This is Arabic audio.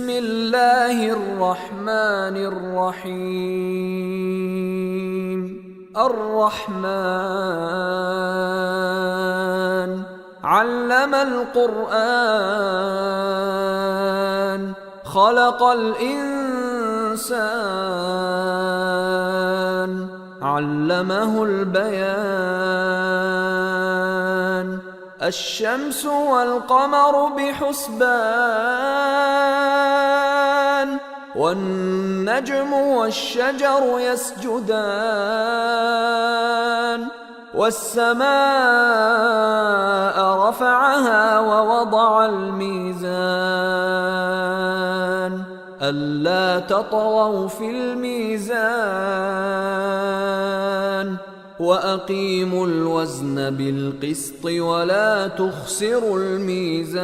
بسم الله الرحمن الرحيم الرحمن علم القرآن خلق الإنسان علمه البيان الشمس والقمر بحسبان والنجم والشجر يسجدان والسماء رفعها ووضع الميزان ألا تطغوا في الميزان وأقيموا الوزن بالقسط ولا تخسروا الميزان